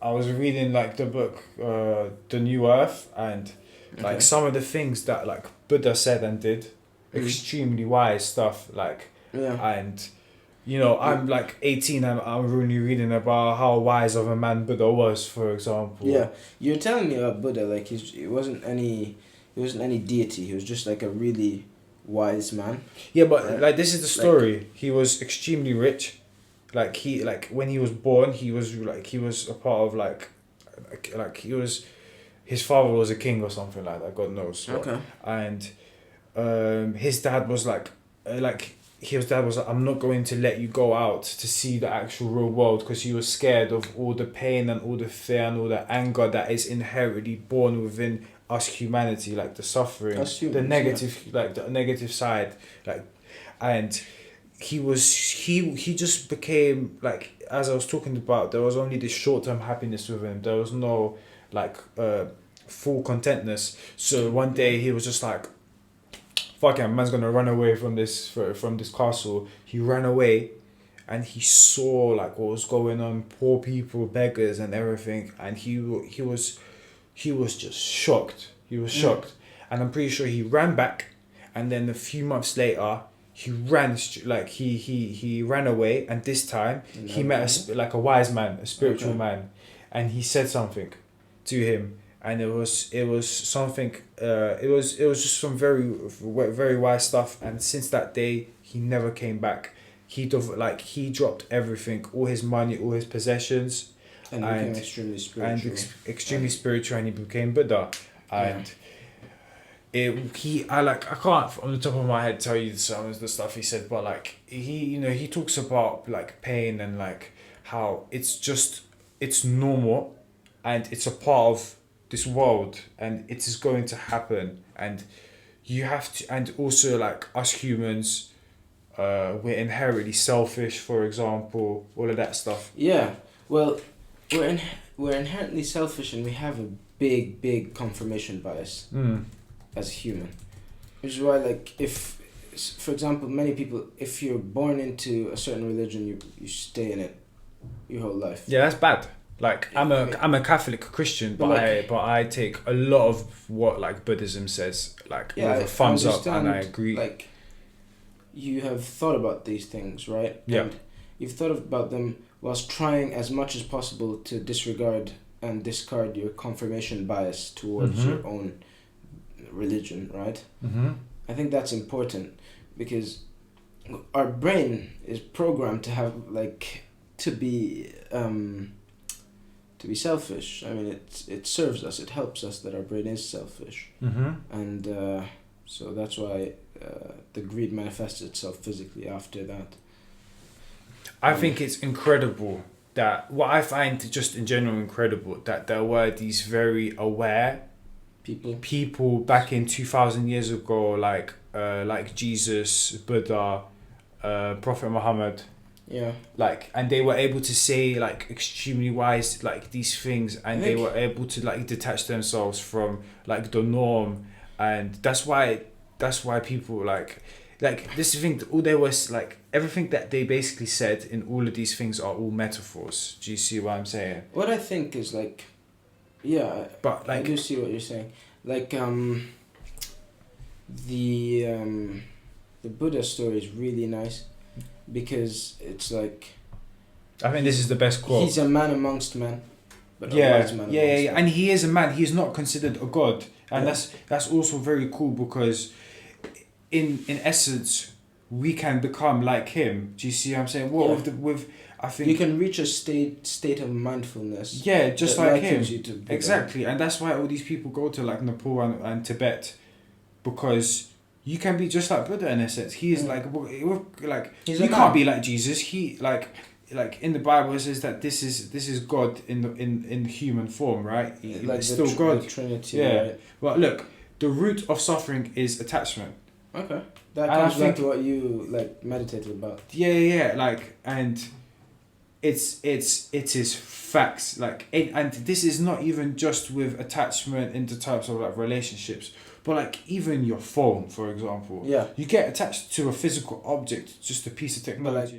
I was reading like the book, The New Earth, and like some of the things that like Buddha said and did, extremely wise stuff. Like, and you know, I'm like 18 and I'm really reading about how wise of a man Buddha was, for example. Yeah, you're telling me about Buddha, like he wasn't any deity. He was just like a really wise man. Yeah, but right? like this is the story. He was extremely rich. Like when he was born, he was a part of like he was, his father was a king or something like that. God knows. What. Okay. And his dad was his dad was like, I'm not going to let you go out to see the actual real world, because he was scared of all the pain and all the fear and all the anger that is inherently born within us humanity, like the suffering, the negative, like the negative side, like, and he just became like, as I was talking about, there was only this short-term happiness with him. There was no like full contentness. So one day he was just like, fuck it, man's gonna run away from this castle. He ran away, and he saw like what was going on, poor people, beggars and everything, and he was just shocked. He was shocked, and I'm pretty sure he ran back, and then a few months later he ran he ran away, and this time he met a wise man, a spiritual man, and he said something to him. And it was something. It was just some very wise stuff. And since that day, he never came back. He dropped everything, all his money, all his possessions, and became extremely spiritual. Extremely spiritual, and he became Buddha. And I can't on the top of my head tell you some of the stuff he said, but like he talks about like pain and like how it's normal, and it's a part of this world, and it is going to happen, and you have to, and also like us humans, we're inherently selfish, for example, all of that stuff. Yeah, well, we're inherently selfish, and we have a big confirmation bias as a human, which is why, like, if, for example, many people, if you're born into a certain religion, you stay in it your whole life. Yeah, that's bad. Like I'm a Catholic Christian, but I take a lot of what like Buddhism says like with a thumbs up, and I agree. Like, you have thought about these things, right? Yeah. And you've thought about them whilst trying as much as possible to disregard and discard your confirmation bias towards your own religion, right? I think that's important, because our brain is programmed to have to be selfish. I mean, it serves us, it helps us that our brain is selfish. And so that's why the greed manifests itself physically after that. I think it's incredible that, what I find just in general incredible, that there were these very aware people back in 2,000 years ago, like Jesus, Buddha, Prophet Muhammad. Yeah. Like, and they were able to say like extremely wise like these things, and they were able to like detach themselves from like the norm, and that's why people like this thing, all there was like everything that they basically said in all of these things are all metaphors. Do you see what I'm saying? What I think is like, yeah, but like, I do see what you're saying. Like the Buddha story is really nice, because it's like, I think this is the best quote. He's a man amongst men, but a wise man amongst men. And he is a man. He's not considered a god, and that's also very cool, because in essence we can become like him. Do you see what I'm saying? With I think you can reach a state of mindfulness. Yeah, just like him. Exactly, and that's why all these people go to like Nepal and Tibet, because you can be just like Buddha in a sense. He is like you can't be like Jesus. He like in the Bible it says that this is God in human form, right? Like it's still God. The Trinity. Yeah. Right? But look, the root of suffering is attachment. Okay. That comes back to what you like meditated about. Yeah. Like, and it is facts. Like, and this is not even just with attachment in the types of like relationships, but like even your phone, for example. Yeah. You get attached to a physical object, just a piece of technology.